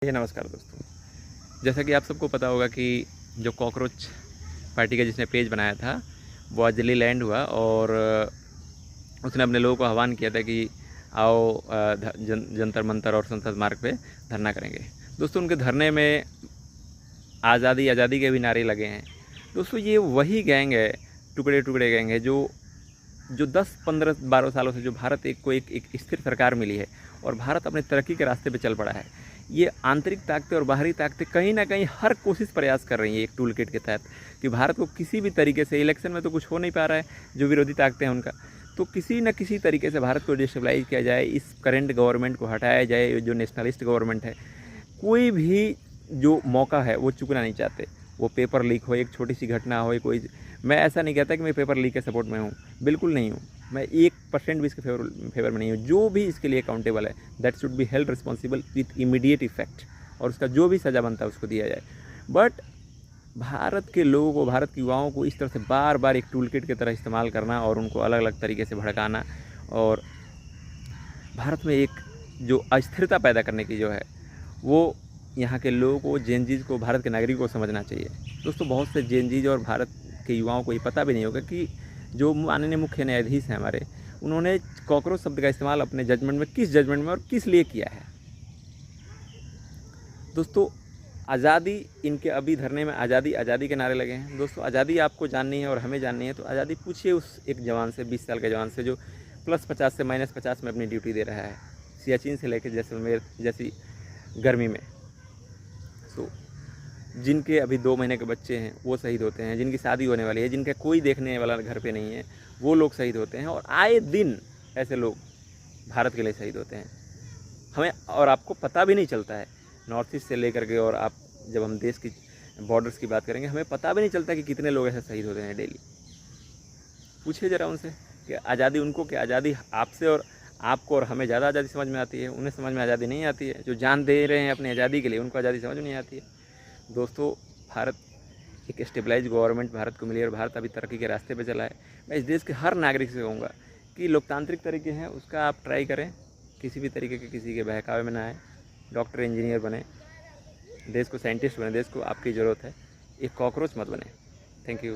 नमस्कार दोस्तों। जैसा कि आप सबको पता होगा कि जो कॉकरोच पार्टी का जिसने पेज बनाया था वो आज दिल्ली लैंड हुआ और उसने अपने लोगों को आह्वान किया था कि आओ जंतर मंतर और संसद मार्ग पे धरना करेंगे। दोस्तों उनके धरने में आज़ादी आज़ादी के भी नारे लगे हैं। दोस्तों ये वही गैंग है, टुकड़े टुकड़े गैंग है जो 10 15 12 सालों से जो भारत एक स्थिर सरकार मिली है और भारत अपने तरक्की के रास्ते पे चल पड़ा है। ये आंतरिक ताकतें और बाहरी ताकतें कहीं ना कहीं हर कोशिश प्रयास कर रही हैं एक टूल किट के तहत कि भारत को किसी भी तरीके से, इलेक्शन में तो कुछ हो नहीं पा रहा है जो विरोधी ताकतें हैं उनका, तो किसी न किसी तरीके से भारत को डिस्टेबलाइज किया जाए, इस करेंट गवर्नमेंट को हटाया जाए जो नेशनलिस्ट गवर्नमेंट है। कोई भी जो मौका है वो चुकना नहीं चाहते। वो पेपर लीक हो, एक छोटी सी घटना हो, कोई, मैं ऐसा नहीं कहता कि मैं पेपर लीक के सपोर्ट में हूँ, बिल्कुल नहीं हूँ। मैं 1% भी इसके फेवर में नहीं हूँ। जो भी इसके लिए अकाउंटेबल है that should be held responsible with immediate effect और उसका जो भी सज़ा बनता है उसको दिया जाए। बट भारत के लोगों को, भारत के युवाओं को इस तरह से बार बार एक टूल किट की तरह इस्तेमाल करना और उनको अलग अलग तरीके से भड़काना और भारत में एक जो अस्थिरता पैदा करने की जो है वो यहाँ के लोगों को, जेनजीज को, भारत के नागरिकों को समझना चाहिए। दोस्तों बहुत से जेनजीज और भारत के युवाओं को ये पता भी नहीं होगा कि जो माननीय मुख्य न्यायाधीश हैं हमारे, उन्होंने कॉकरोच शब्द का इस्तेमाल अपने जजमेंट में किस जजमेंट में और किस लिए किया है। दोस्तों आज़ादी, इनके अभी धरने में आज़ादी आज़ादी के नारे लगे हैं। दोस्तों आज़ादी आपको जाननी है और हमें जाननी है तो आज़ादी पूछिए उस एक जवान से, 20 साल के जवान से जो +50 से -50 में अपनी ड्यूटी दे रहा है, सियाचिन से लेकर जैसलमेर जैसी गर्मी में। तो जिनके अभी 2 महीने के बच्चे हैं वो शहीद होते हैं, जिनकी शादी होने वाली है, जिनका कोई देखने वाला घर पे नहीं है, वो लोग शहीद होते हैं और आए दिन ऐसे लोग भारत के लिए शहीद होते हैं। हमें और आपको पता भी नहीं चलता है, नॉर्थ ईस्ट से लेकर के, और आप जब हम देश की बॉर्डर्स की बात करेंगे हमें पता भी नहीं चलता कि कितने लोग ऐसे शहीद होते हैं डेली। पूछिए ज़रा उनसे कि आज़ादी उनको, कि आज़ादी आपसे और आपको और हमें ज़्यादा आज़ादी समझ में आती है, उन्हें समझ में आज़ादी नहीं आती है। जो जान दे रहे हैं अपनी आज़ादी के लिए उनको आज़ादी समझ में नहीं आती है। दोस्तों भारत एक स्टेबलाइज गवर्नमेंट भारत को मिली और भारत अभी तरक्की के रास्ते पे चला है। मैं इस देश के हर नागरिक से कहूँगा कि लोकतांत्रिक तरीके हैं उसका आप ट्राई करें, किसी भी तरीके के किसी के बहकावे में ना आए, डॉक्टर इंजीनियर बने, देश को साइंटिस्ट बने, देश को आपकी ज़रूरत है, एक कॉकरोच मत बने। Thank you.